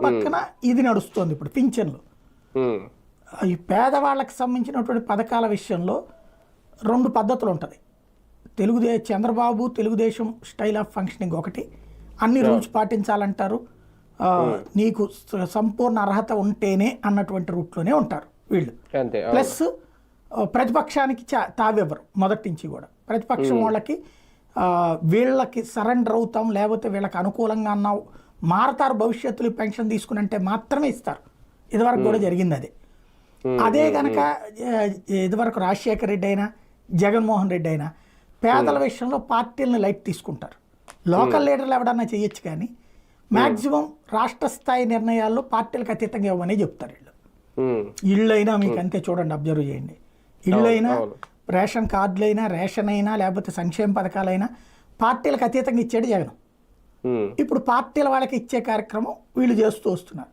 పక్కన ఇది నడుస్తుంది ఇప్పుడు పింఛన్లు. ఈ పేదవాళ్ళకి సంబంధించినటువంటి పథకాల విషయంలో 2 పద్ధతులు ఉంటుంది. Chandrababu Telugu Desam style of functioning ఒకటి, అన్ని రూల్స్ పాటించాలంటారు, నీకు సంపూర్ణ అర్హత ఉంటేనే అన్నటువంటి రూట్లోనే ఉంటారు వీళ్ళు. ప్లస్ ప్రతిపక్షానికి తావెవరు మొదటి నుంచి కూడా. ప్రతిపక్షం వాళ్ళకి వీళ్ళకి సరెండర్ అవుతాం, లేకపోతే వీళ్ళకి అనుకూలంగా అన్నావు మారతారు భవిష్యత్తులో పెన్షన్ తీసుకునంటే మాత్రమే ఇస్తారు. ఇదివరకు కూడా జరిగింది అదే. అదే కనుక ఇదివరకు రాజశేఖర రెడ్డి అయినా జగన్మోహన్ రెడ్డి అయినా పేదల విషయంలో పార్టీలను లైట్ తీసుకుంటారు. లోకల్ లీడర్లు ఎవడన్నా చేయొచ్చు, కానీ మ్యాక్సిమం రాష్ట్ర స్థాయి నిర్ణయాల్లో పార్టీలకు అతీతంగా ఇవ్వమని చెప్తారు వీళ్ళు. ఇళ్ళైనా మీకు అంతే, చూడండి, అబ్జర్వ్ చేయండి. ఇళ్ళైనా రేషన్ కార్డులైనా రేషన్ అయినా లేకపోతే సంక్షేమ పథకాలైనా పార్టీలకు అతీతంగా ఇచ్చాడు జగన్. ఇప్పుడు పార్టీల వాళ్ళకి ఇచ్చే కార్యక్రమం వీళ్ళు చేస్తూ వస్తున్నారు.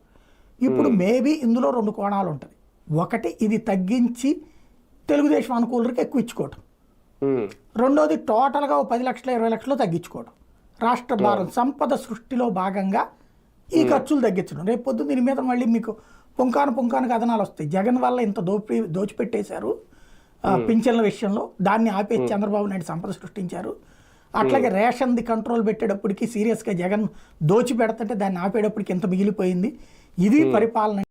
ఇప్పుడు మేబీ ఇందులో 2 కోణాలు ఉంటుంది. ఒకటి, ఇది తగ్గించి తెలుగుదేశం అనుకూలరికి ఎక్కువ ఇచ్చుకోవటం. రెండోది, టోటల్గా 10 లక్షలు 20 లక్షలు తగ్గించుకోవడం. రాష్ట్ర భారం సంపద సృష్టిలో భాగంగా ఈ ఖర్చులు తగ్గించడం. రేపు పొద్దున్న దీని మీద మళ్ళీ మీకు పుంకాను కథనాలు వస్తాయి. జగన్ వల్ల ఇంత దోచిపెట్టేశారు పింఛన్ల విషయంలో, దాన్ని ఆపేసి చంద్రబాబు నాయుడు సంపద సృష్టించారు. అట్లాగే రేషన్ది కంట్రోల్ పెట్టేటప్పటికి సీరియస్గా జగన్ దోచి పెడుతుంటే దాన్ని ఆపేటప్పటికి ఎంత మిగిలిపోయింది. ఇది పరిపాలన.